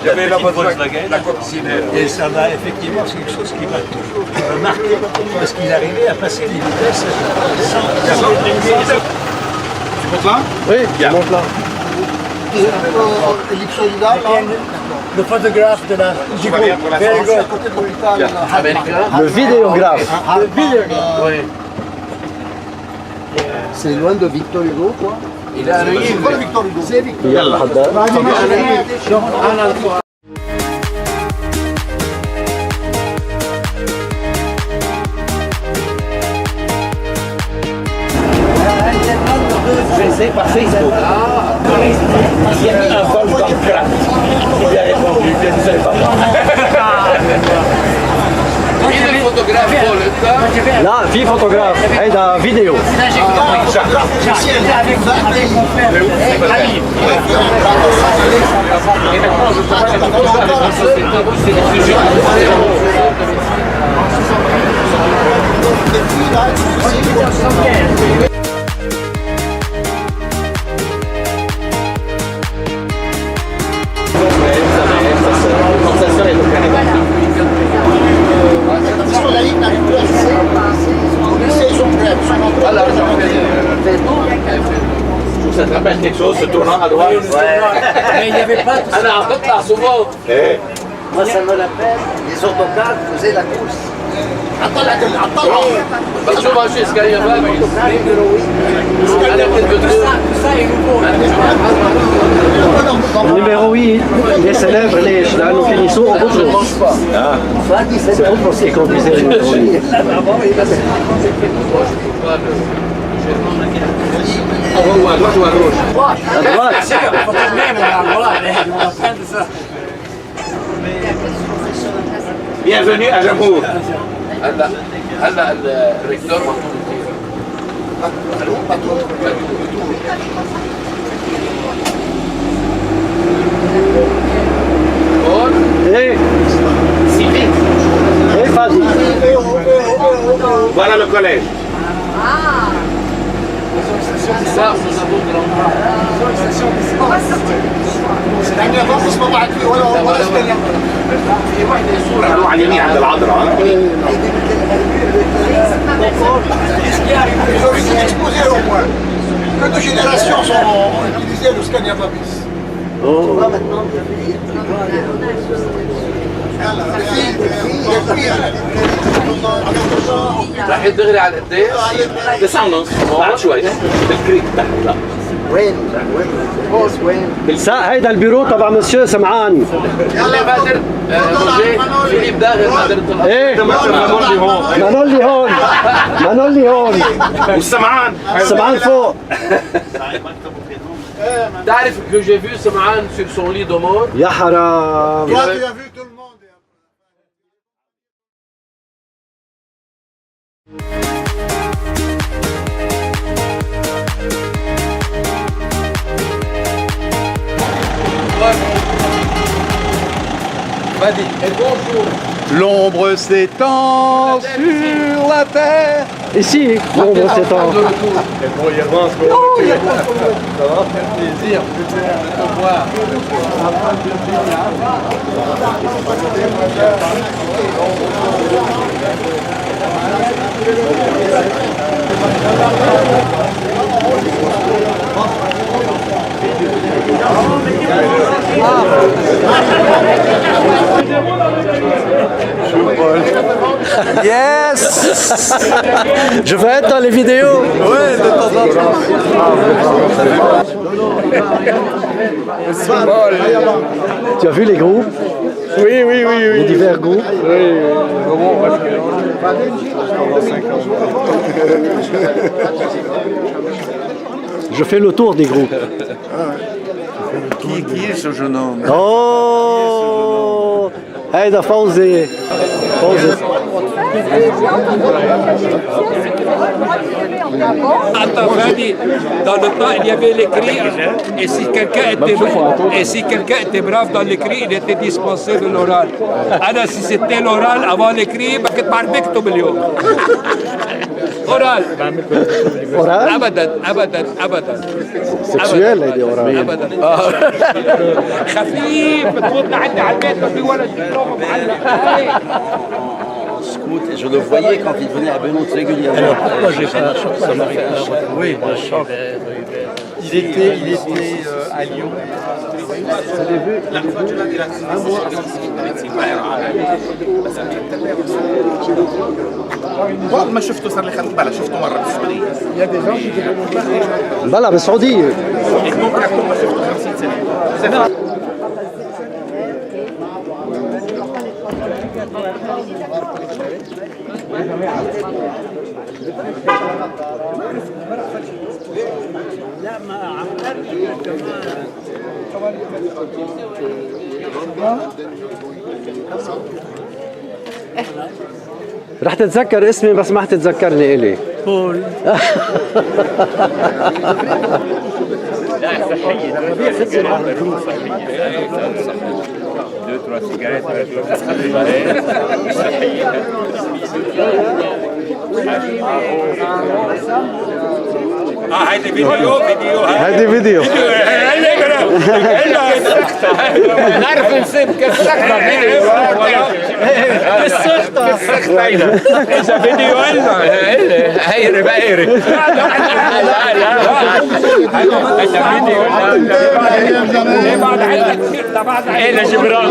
J'avais la Volkswagen, la coccinelle. Et ça va effectivement, c'est quelque chose qui m'a toujours marqué parce qu'il arrivait à passer les vitesses sans. Tu montes là? Oui, je monte là. Le photographe de la. Tu vas bien pour la France? Le vidéographe. Le vidéographe. Oui. C'est loin de Victor Hugo, quoi. Il est arrivé. C'est Victor يلا حضر. C'est par Facebook. Il y a mis un vol dans le crack. Il a répondu, je ne savais pas. لا في فوتوغراف هيدا فيديو. Ça te rappelle quelque chose, ce tournant à droite? Mais il n'y avait pas tout ça. Alors, en fait, là, souvent. Moi, ça me rappelle, les autocars faisaient la course. Parce que moi, je suis escalier là, النيميرو 8 اللي célèbre ليش؟ لأنه كان يسوق بطرس. C'est Boutros qui conduisait le numéro 8. ou à droite ou à gauche? À droite. Bienvenue à Jamour. هلا الريكتور Eh, eh, vas-y. Voilà le collège. قالوا على اليمين عند العذراء. Que deux générations ont utilisé le Scania Babis. Oh. راح يدغري على القداس 9:30 بعد شوي بالكريك تحت. لا وين؟ وين؟ هيدا البيرو تبع مسيو سمعان. يلا بادر فيليب داغر بادر طلع. ايه مانولي هون مانولي هون والسمعان سمعان فوق. تعرف que j'ai vu Sam'an sur son lit de mort? يا حرام. Toi, tu as vu tout le monde. Et bonjour. L'ombre s'étend sur la terre. Ici, l'ombre s'étend. Plaisir de te voir. Yes. Je veux être dans les vidéos. Ouais, de temps en temps. Tu as vu les groupes? Oui. Les divers groupes? Je fais le tour des groupes. Qui est ce jeune homme? Oh! Hey, de Fauzi. Attends, Fanny, dans le temps, il y avait l'écrit, et si quelqu'un était brave dans l'écrit, il était dispensé de l'oral. Alors, si c'était l'oral avant l'écrit, ما كنت بعرفكتب اليوم. Oral. Oral? ابدا. Sexuel, il est oral. ابدا. خفيف بتفوت لعندي على البيت ما في ولا دبلوم معلق. Scout, et je le voyais quand il venait à Benoît régulièrement. Alors pourquoi j'ai fait un choc? Ça m'a fait un choc. Oui, un choc. Il était à Lyon. بعد ما شفته صار لي خلط بلا شفته مره بالسعوديه. بلا بالسعودية. ممكن اكون ما شفته 50 سنه. رح تتذكر اسمي بس ما حتتذكرني إلي. بول. هيدي فيديو هذه فيديو. نعرف نسيب كالسخطة كالسخطة إذا فيديو قلنا هيري بقيري لا بعد عندك كثير بعد عندك جبران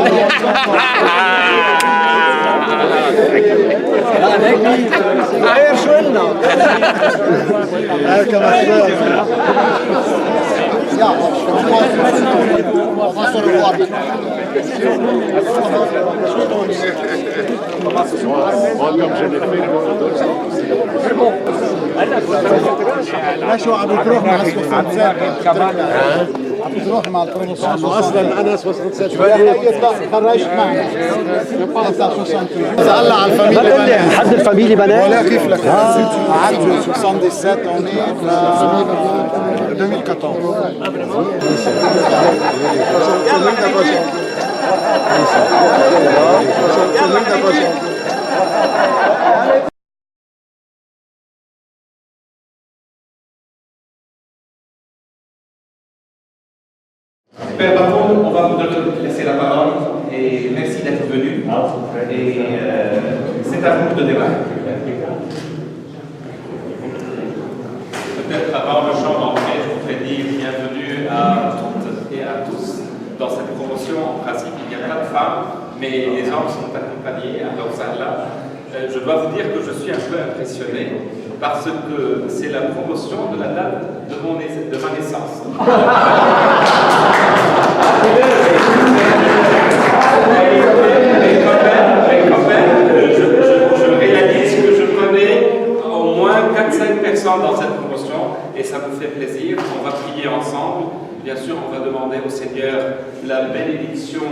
غير شو قلنا؟ شو عم بتروح مع السوسنسات عم بتروح مع البروموسيون اصلا انا سوسنسات خرجت معنا هلا على الفاميلي حد الفاميلي بنات؟ ولا كيف لك عدوا 77 on est 2014 Père Bateau, on va vous laisser la parole et merci d'être venu. Et c'est à vous de démarrer. Peut-être avant le chant d'entrée, je voudrais dire bienvenue à toutes et à tous dans cette promotion. En principe, il n'y a pas de femmes, mais les hommes sont accompagnés à leur salle-là. Je dois vous dire que je suis un peu impressionné parce que c'est la promotion de la date de ma naissance. Mais quand même, je réalise que je connais au moins 4-5 personnes dans cette promotion et ça me fait plaisir. On va prier ensemble. Bien sûr, on va demander au Seigneur la bénédiction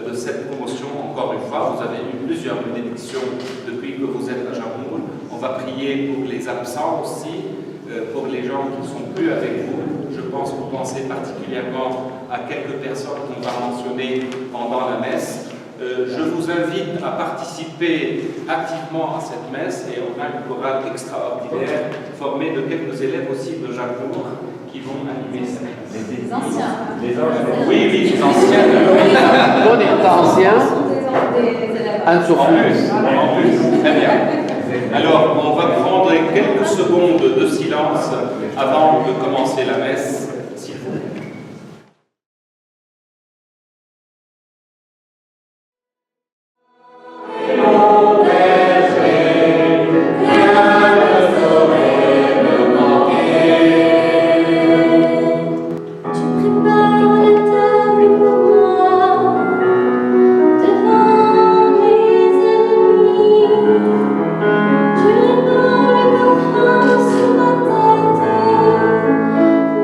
de cette promotion. Encore une fois, vous avez eu plusieurs bénédictions depuis que vous êtes à Jamoul. On va prier pour les absents aussi, pour les gens qui ne sont plus avec vous. Je pense que vous pensez particulièrement à quelques personnes qu'on va mentionner pendant la messe. Je vous invite à participer activement à cette messe et on a une chorale extraordinaire formée de quelques élèves aussi de Jamoul qui vont animer cette messe. Les anciens. Les anciens. Oui, les anciens. On est ancien. En plus, très bien. Alors, on va prendre quelques secondes de silence avant de commencer la messe, s'il vous plaît.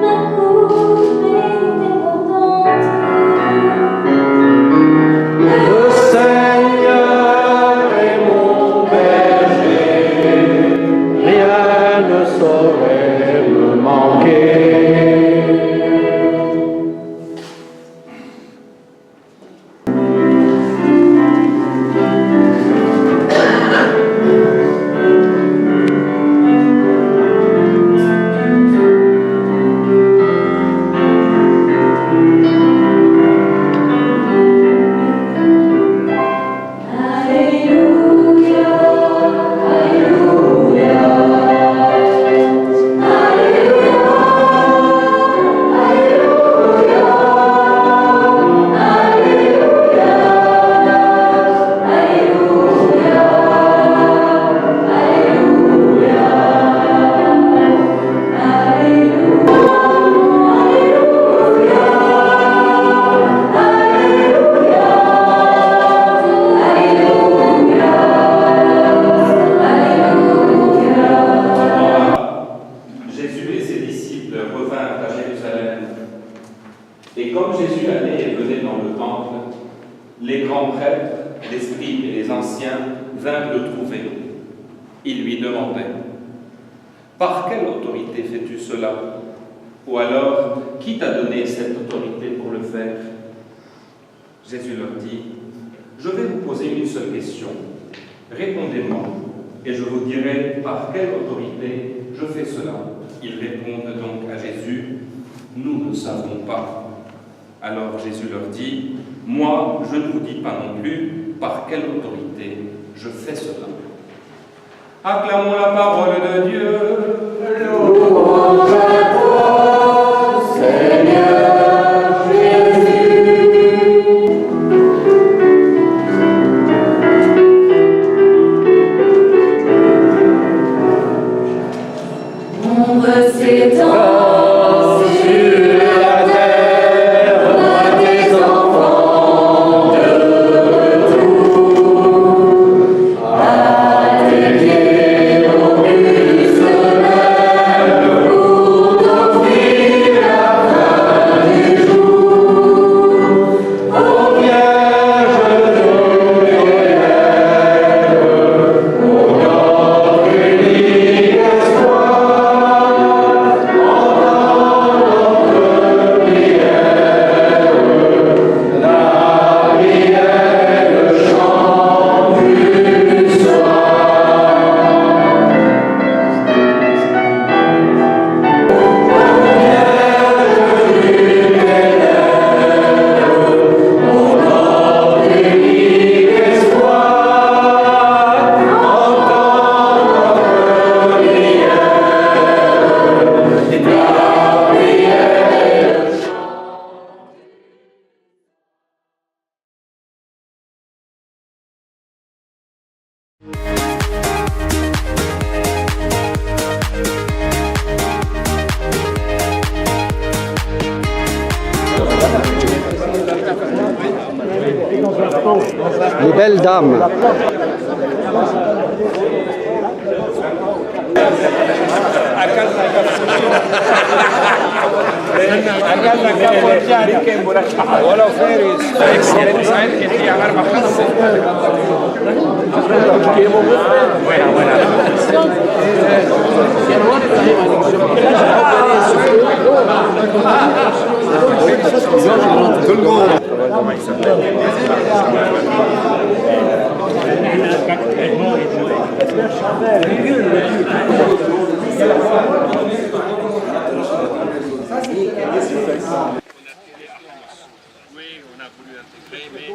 Ma anciens vinrent le trouver. Ils lui demandaient: par quelle autorité fais-tu cela? Ou alors, qui t'a donné cette autorité pour le faire? Jésus leur dit: je vais vous poser une seule question. Répondez-moi, et je vous dirai par quelle autorité je fais cela. Ils répondent donc à Jésus: nous ne savons pas. Alors Jésus leur dit: moi, je ne vous dis pas non plus par quelle autorité je fais cela. Acclamons la parole de Dieu. Louange à toi, Seigneur Jésus. Ombre s'étend. Les belles dames.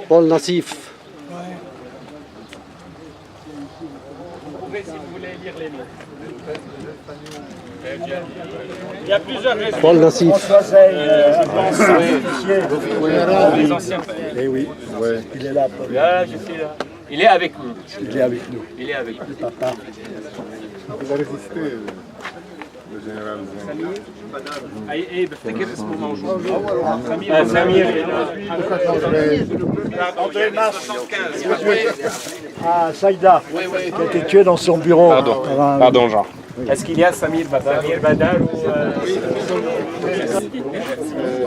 Paul Nassif. Il y a plusieurs raisons. Paul Nassif. Les anciens. Eh oui, ouais. Il est là. Là, je suis là. Il est avec nous. Il est avec nous. Il est avec nous. Papa. Il a résisté, le général Zen. ايه بفتكر اسمه موجود سمير André Mars. Ah, Saïda, qui a été tué dans son bureau. Pardon, Jean. Est-ce qu'il y a Samir Badar ou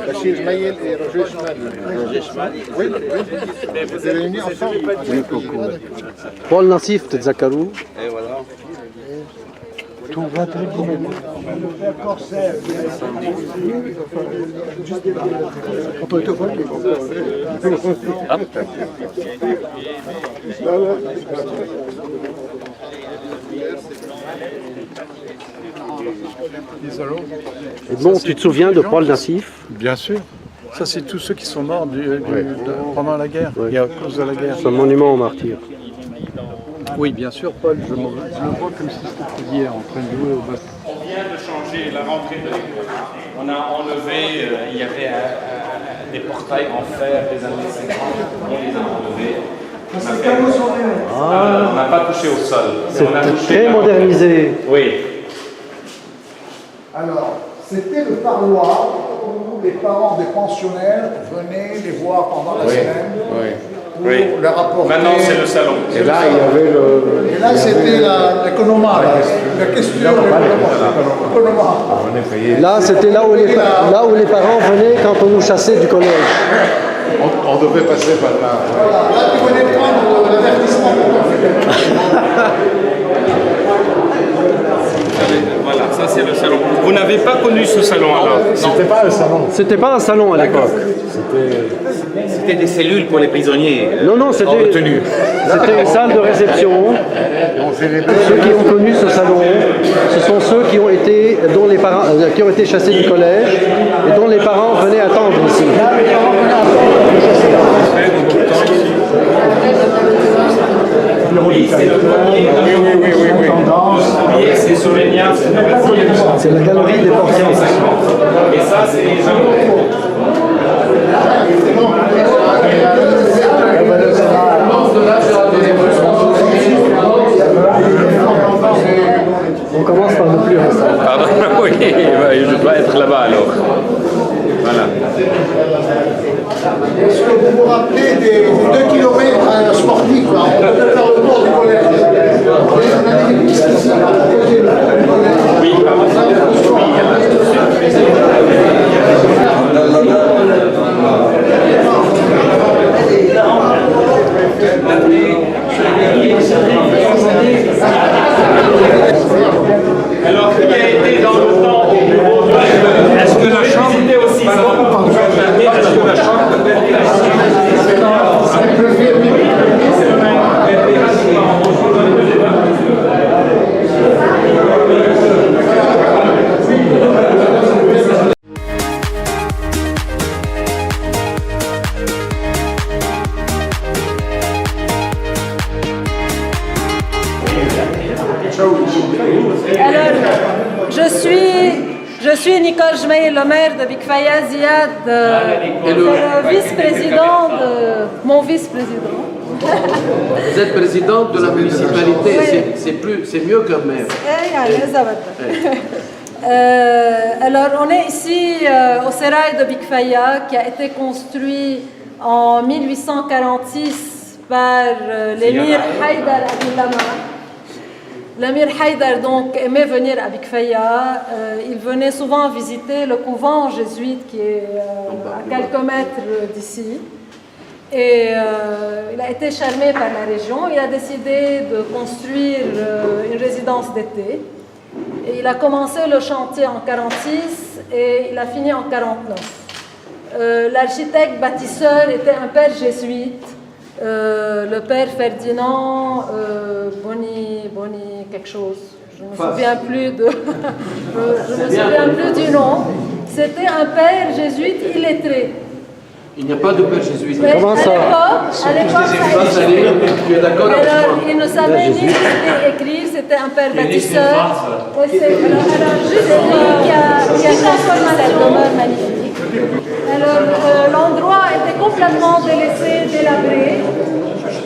Bachir Maïl et Roger Chmali. Oui, vous êtes réunis ensemble. Oui, Paul Nassif, تتذكروه؟ Et voilà. Tout va très bien. Le père Corsaire. On peut te voir. Et bon, tu te souviens de Paul Nassif? Bien sûr. Ça, c'est tous ceux qui sont morts pendant la guerre, et à cause de la guerre. C'est un monument aux martyrs. Oui, bien sûr, Paul, je le vois comme si c'était hier, en train de jouer au basket. On vient de changer la rentrée de l'école. On a enlevé, il y avait des portails en fer des années 50, on les a enlevés. On n'a pas touché au sol. C'est très modernisé. Oui. Alors, c'était le parloir où les parents des pensionnaires venaient les voir pendant la semaine pour leur apporter. Maintenant, c'est le salon. Et là, il y avait le. Et là, c'était l'économat, la question de l'économat. Là, c'était là où les parents venaient quand on nous chassait du collège. On devait passer par là. Voilà, là, tu venais prendre l'avertissement pour ton un salon. C'était pas un salon à l'époque. C'était des cellules pour les prisonniers. Non, c'était retenus. C'était une salle de réception. Ceux qui ont connu ce salon, ce sont ceux qui ont été, dont les parents, qui ont été chassés du collège et dont les parents venaient attendre ici. C'est la galerie des portraits. Et ça, c'est les gens. On commence par le plus récent. Pardon, oui, je dois être là-bas alors. Voilà. Est-ce que vous vous rappelez des 2 kilomètres sportifs là, on peut faire le tour du collège. On avait des pistes ici à côté du collège. Oui, Alors, qui a été dans le temps au bureau du... Est-ce que la chambre C'était aussi ça. Est-ce que la chambre peut Alors, je suis Nicole Jmeil, le maire de Bikfaya Ziad, c'est le vice-président de mon vice-président. Vous êtes présidente de la municipalité, Oui. c'est mieux que maire. Alors, on est ici au Sérail de Bikfaya, qui a été construit en 1846 par l'émir Haïdar Abdullah. L'émir Haïdar donc aimait venir à Bikfaya. Il venait souvent visiter le couvent jésuite qui est à quelques mètres d'ici. Et il a été charmé par la région. Il a décidé de construire une résidence d'été. Et il a commencé le chantier en 1946 et il a fini en 1949. L'architecte bâtisseur était un père jésuite, le père Ferdinand Boni quelque chose. Je ne me souviens plus du nom. C'était un père jésuite illettré. Il n'y a pas de père jésuite. Mais Comment ça à l'époque, ça existait. Tu es d'accord avec moi? Alors, il ne savait ni lire ni écrire, c'était un père bâtisseur. Alors, juste lui qui a transformé cette demeure magnifique. Alors, l'endroit était complètement délaissé, délabré.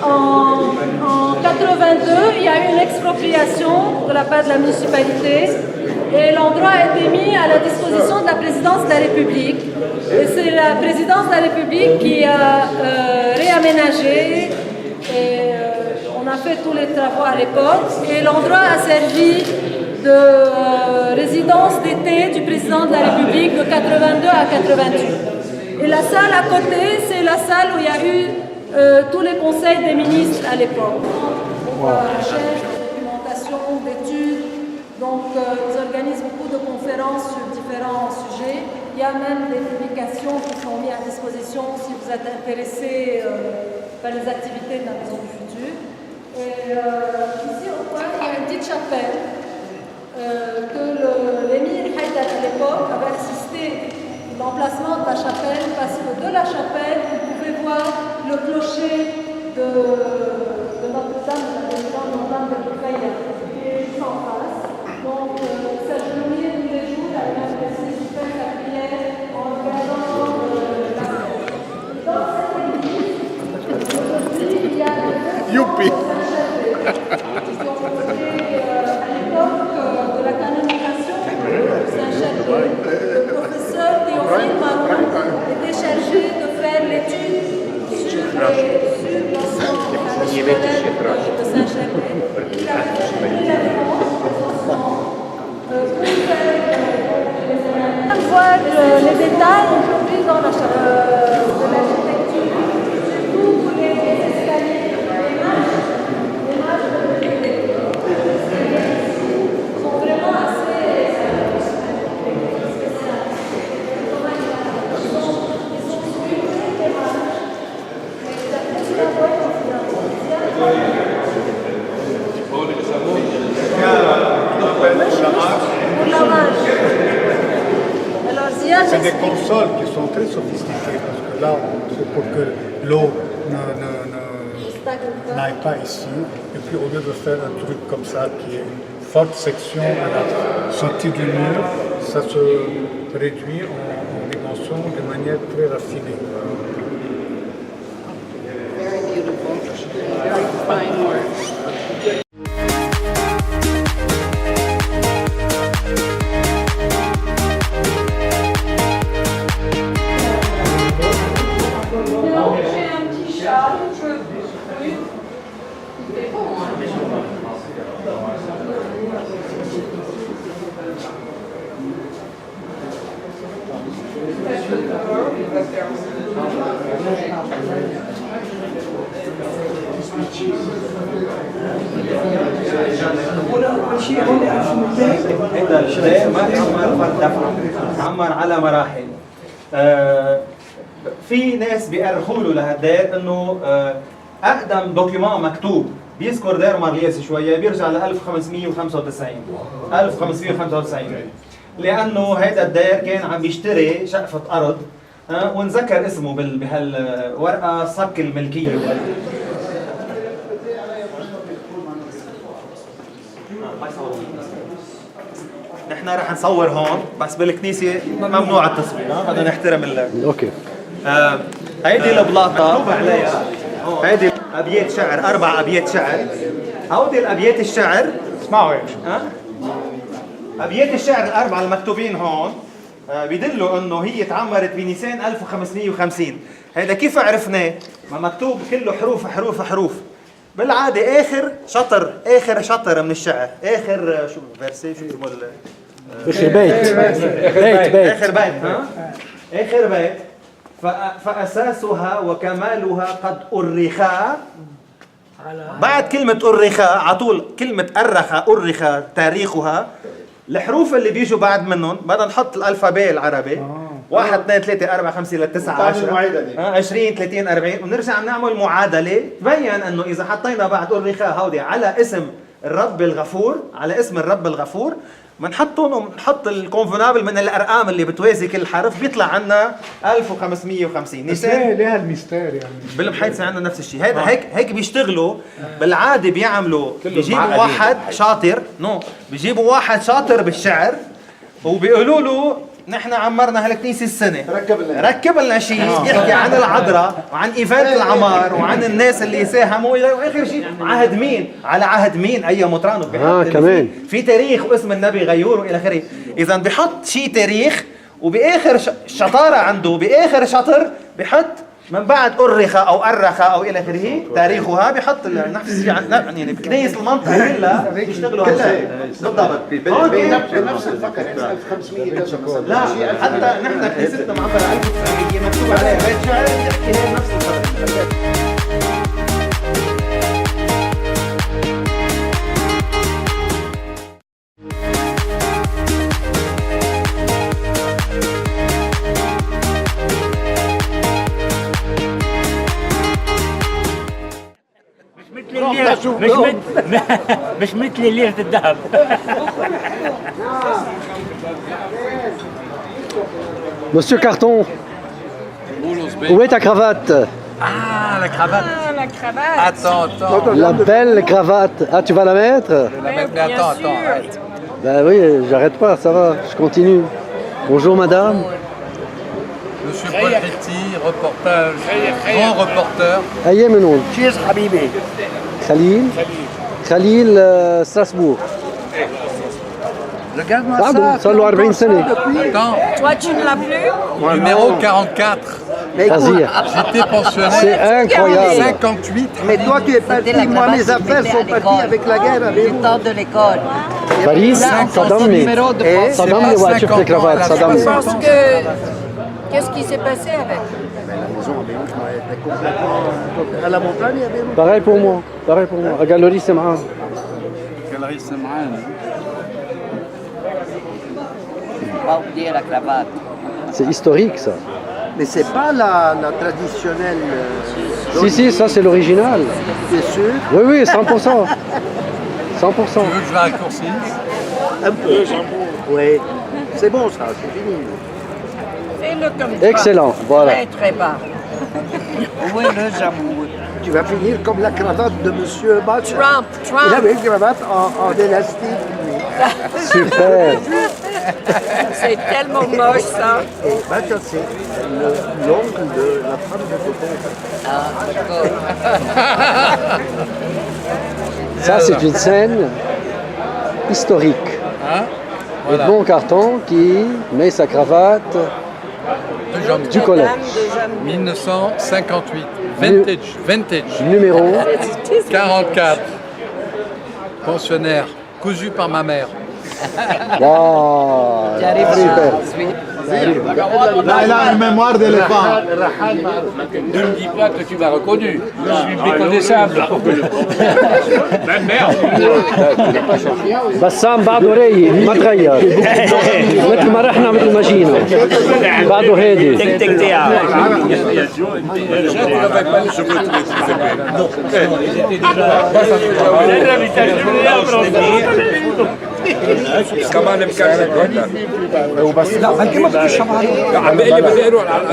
En 82, il y a eu une expropriation de la part de la municipalité et l'endroit a été mis à la disposition de la présidence de la République. Et c'est la présidence de la République qui a réaménagé et on a fait tous les travaux à l'époque et l'endroit a servi de résidence d'été du président de la République de 82 à 88. Et la salle à côté, c'est la salle où il y a eu tous les conseils des ministres à l'époque. Recherche, documentation, d'études. Donc, ils organisent beaucoup de conférences sur différents sujets. Il y a même des publications qui sont mises à disposition si vous êtes intéressé par les activités de la Maison du Futur. Et ici, au coin, il y a une petite chapelle que l'émir Haïdar à l'époque avait assisté à l'emplacement de la chapelle parce que de la chapelle, vous pouvez voir le clocher de Notre-Dame de Bikfaya qui est juste en face. Donc, s'agenouiller tous les jours à la faire sa prière en regardant la mer. Dans cette église, aujourd'hui, il y a Youpi! qui ont été à l'époque de la canonisation de Saint-Charbel. Le professeur Théophile Maron était chargé de faire l'étude sur l'ensemble de Saint-Charbel. Il avait choisi la réponse pour voir les détails aujourd'hui dans la de l'architecture, surtout les escaliers, les marches de l'escalier sont vraiment assez spéciales. Alors, Ziad, C'est des consoles qui sont très sophistiquées parce que là, c'est pour que l'eau n'aille pas ici. Et puis au lieu de faire un truc comme ça qui est une forte section à la sortie du mur, ça se réduit en dimension de manière très raffinée. Very beautiful. Very fine work. هذا الشيء ما تعمر فرد دفع، تعمر على مراحل. في ناس بيأرخوا له لهالدير انه اقدم دوكيومون مكتوب بيذكر دير مارليس شويه بيرجع ل 1595 لانه هيدا الدير كان عم بيشتري شقفه ارض ونذكر اسمه بهالورقه صك الملكيه. نحن رح نصور هون بس بالكنيسه ممنوع التصوير، بدنا نحترم اوكي. هيدي البلاطه مكتوب عليها هيدي ابيات شعر، 4 ابيات شعر. هودي الابيات الشعر اسمعوا هيك ابيات الشعر الاربعه المكتوبين هون بيدلوا انه هي تعمرت بنيسان 1550. هذا كيف عرفناه؟ ما مكتوب كله حروف حروف حروف. بالعاده اخر شطر من الشعر، اخر شو فيرسي شو اسمه اخر بيت اخر بيت فاساسها وكمالها قد أرخا. بعد كلمه أرخا على طول كلمه أرخا تاريخها. الحروف اللي بيجوا بعد منهم بدنا نحط الالفابيه العربي 1 2 3 4 5 6 9 10 20 30 40 ونرجع نعمل معادله تبين انه اذا حطينا بعد أرخا هودي على اسم الرب الغفور بنحطهم ونحط الكونفونابل من الارقام اللي بتوازي كل حرف بيطلع عنا 1550. نيسان ليها الميستير يعني بالمحيط عندنا نفس الشيء. هذا هيك بيشتغلوا بالعاده بيعملوا بيجيبوا واحد شاطر بالشعر وبيقولوا له نحن عمرنا هالكنيسه السنه، ركب لنا شيء بيحكي عن العذراء وعن ايفنت العمار وعن الناس اللي ساهموا واخر شيء عهد مين على عهد مين اي مطران كمان في تاريخ واسم النبي غيور والى اخره. اذا بحط شيء تاريخ وباخر شطاره عنده باخر شطر بحط من بعد أرخ أو إلى آخره تاريخها بحط نفس يعني بكنيس المنطقة كلها بيشتغلوا هالشيء بالضبط بنفس الفكر يعني 1500 لا حتى نحن كنيستنا معبرة 1900 مكتوب عليها بيت شعر بيحكي هي نفس الفكر. مش مثل ليرة الذهب. Monsieur Carton, où est ta cravate? Ah, la cravate. La cravate. Attends. La belle cravate. Ah, tu vas la mettre? Mais attends. Ben oui, j'arrête pas, ça va, je continue. Bonjour madame. Monsieur Paul Ritti, grand reporter. أي منهم؟ Cheers حبيبي. خليل ستراسبورغ. Regarde-moi ça. صار له 40 سنة. Toi, tu ne l'as plus? Numéro 44. Vas-y. J'étais pensionnaire. C'est incroyable. 58. Mais toi qui es parti, moi mes affaires sont parties avec la guerre. Du temps de l'école. باريس صدمني وأشوف الكرافات صدمني. Je pense que... Qu'est-ce qui s'est passé avec? À la montagne, il y avait Pareil pour moi. À Galerie Semran. Pas oublier la cravate. C'est historique ça. Mais c'est pas la traditionnelle. Si, ça c'est l'original. T'es sûr? Oui, oui, 100%. 100%. Tu veux que je la raccourcisse? Un peu. Oui. C'est bon ça, c'est fini. Fais-le comme ça. Excellent, voilà. Très, très bas. Oui, le jamour. Tu vas finir comme la cravate de Monsieur Batch. Trump. Il avait une cravate en élastique. Super. C'est tellement moche ça. Et Batch, c'est l'oncle de la femme de Tonton. Ah, d'accord. Ça, c'est une scène historique. Hein? Et Voilà. bon carton qui met sa cravate du collège. 1958. Vintage. Numéro 44. Pensionnaire. Cousu par ma mère. Wow. Super. Là, il a une mémoire d'éléphant. Ne me dis pas que tu m'as reconnu. Je suis méconnaissable. Merde. بسام بعده رايق ما تغير مثل ما رحنا مثل ما جينا بعده هادي كمان مكسر وبس لا ما كمان بدي الشمال عم بقول لي بدي اروح على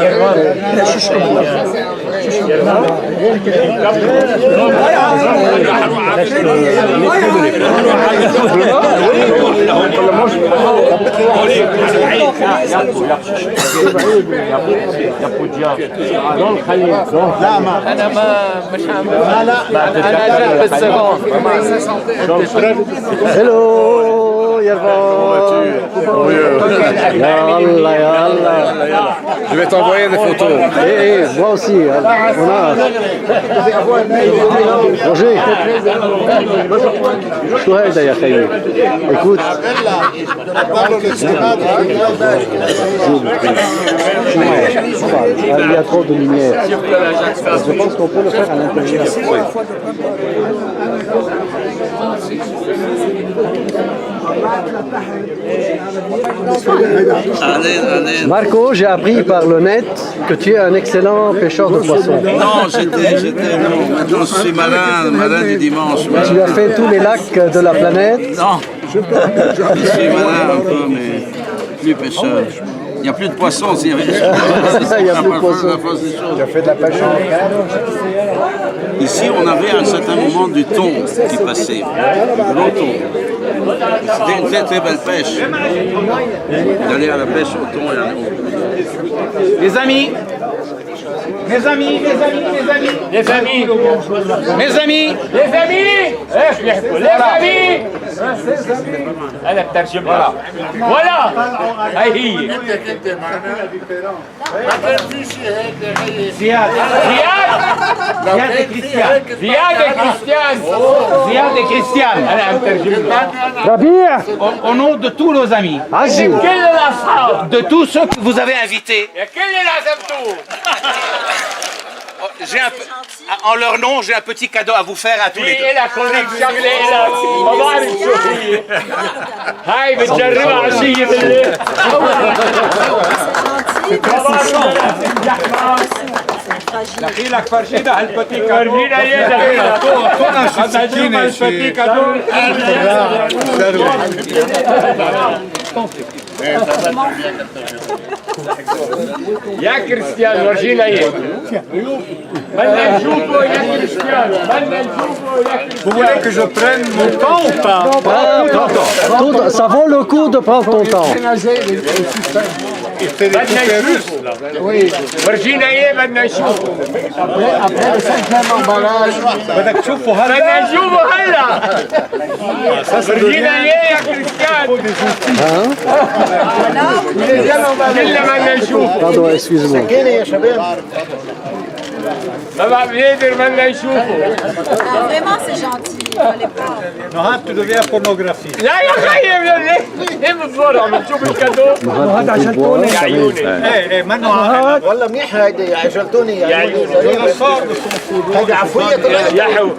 انا ما مش عم انا جنب السبب Hello, Yervan. Yallah, yallah. Je vais t'envoyer des photos. Moi aussi. On a. Roger. شو هيدا يا خيي؟ Écoute. Il y a trop de lumière. Je pense qu'on peut le faire à l'intérieur. Marco, j'ai appris par le net que tu es un excellent pêcheur de poissons. Non, non. Maintenant, je suis malin du dimanche. Tu as fait tous les lacs de la planète. Non, je suis malin un peu, mais plus pêcheur. Il n'y a plus de poissons. Il y a plus de poissons. Tu as fait de la pêche en mer? Ici, on avait à un certain moment du thon qui passait, du gros thon. C'était une très très belle pêche. D'aller à la pêche au thon. Les amis, mes amis, mes amis, mes amis, les amis, mes amis, les amis, les amis. هذا الترجمة. Voilà. هي. زياد et Christian. أنا عم ترجم. ربيع. Au nom de tous nos amis. عزيز. De tous ceux que vous avez invités. En leur nom, j'ai un petit cadeau à vous faire à tous les deux. دخيلك فرشيدة هالبتي كادو هالبتي كادو يا كريستيان ورجينا ايه بدنا نشوفه يا كريستيان بدنا نشوفه يا كريستيان. Vous voulez que je prenne mon temps ou pas? Ça vaut le coup de prendre ton temps. بدنا نشوفه. Oui. ورجينا ايه بدنا نشوفه. Après le 5e emballage. بدك تشوفه هلا؟ بدنا نشوفه هلا. ورجينا ايه يا كريستيان. كلنا بدنا نشوفه. Pardon, excuse-moi. ما بقى بيقدر بدنا نشوفه. Vraiment, c'est gentil. Fallait pas. نهاد tu deviens pornographie. لا يا خيي ليه بتبرع بتشوف الكادو؟ هذا عشان تقول يا عيوني. ايه ما نهاد والله منيح هيدي عجلتوني يا عيوني. هيدي عفوية يا حو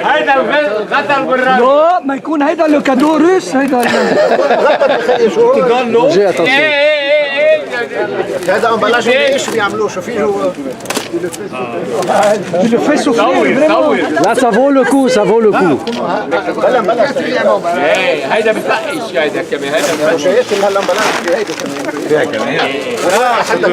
هيدا الغدر بالراس. لا ما يكون هيدا لو كادو روس هيدا Roger, attention. هذا امبلاج ايش بيعملوه شو فيه هو Tu le fais souffler, vraiment. Là, ça vaut le coup, ça vaut le coup. هيدا بتلقش هيدا كمان هيدا شايف هالامبلاج هيدا كمان فيها كمان حتى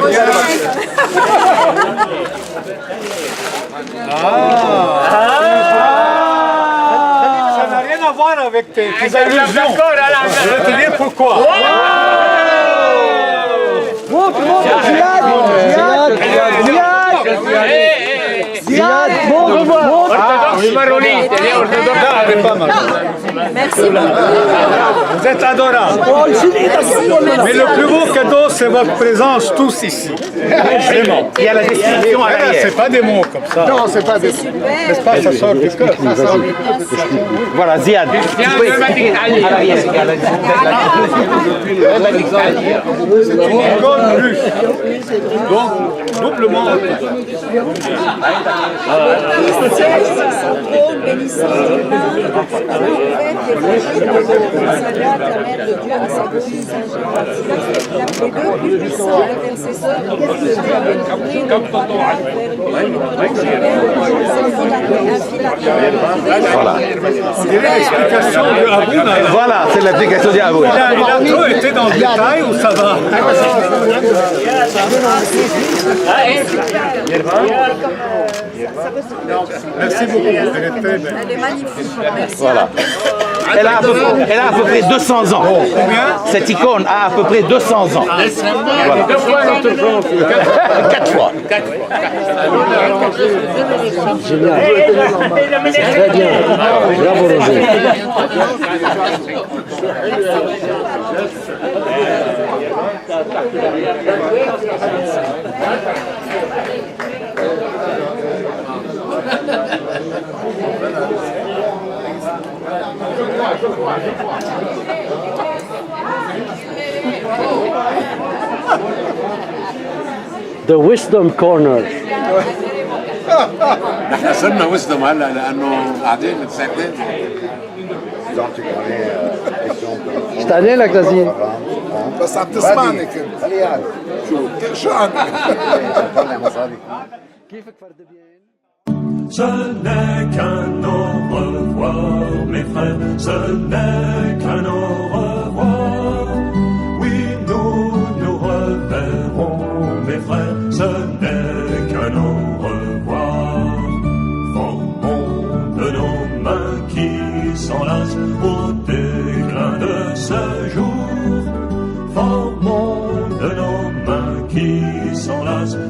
Ça n'a rien à voir avec tes allusions. Je vais te dire pourquoi. Montre, Ziad, montre, montre. Merci beaucoup. Vous êtes adorables. Mais le plus beau cadeau, c'est votre présence tous ici. Vraiment. Il y a la description à l'arrière. C'est pas des mots comme ça. Non, c'est pas des N'est-ce pas, ça sort du cœur. Voilà, Ziad. À l'arrière. Encore plus. Donc, doublement. Voilà, c'est l'explication de Abouna. Il a trop été dans le détail ou ça va? Merci beaucoup. Elle est magnifique. Merci. Voilà. Elle a à peu près 200 ans. Cette icône a à peu près 200 ans. Voilà. 4 fois. Génial. Très bien. Bravo, Roger. The Wisdom Corner. احنا صرنا وسطهم هلا لانه قاعدين متساكتين. اشتقنا لك لزين. بس عم تسمعني كنت خليه يعرف شو عنك كيفك فرد بيان؟ Ce n'est qu'un au revoir, mes frères, ce n'est qu'un au revoir. Oui, nous nous reverrons, mes frères, ce n'est qu'un au revoir. Formons de nos mains qui s'enlacent au déclin de ce jour. Formons de nos mains qui s'enlacent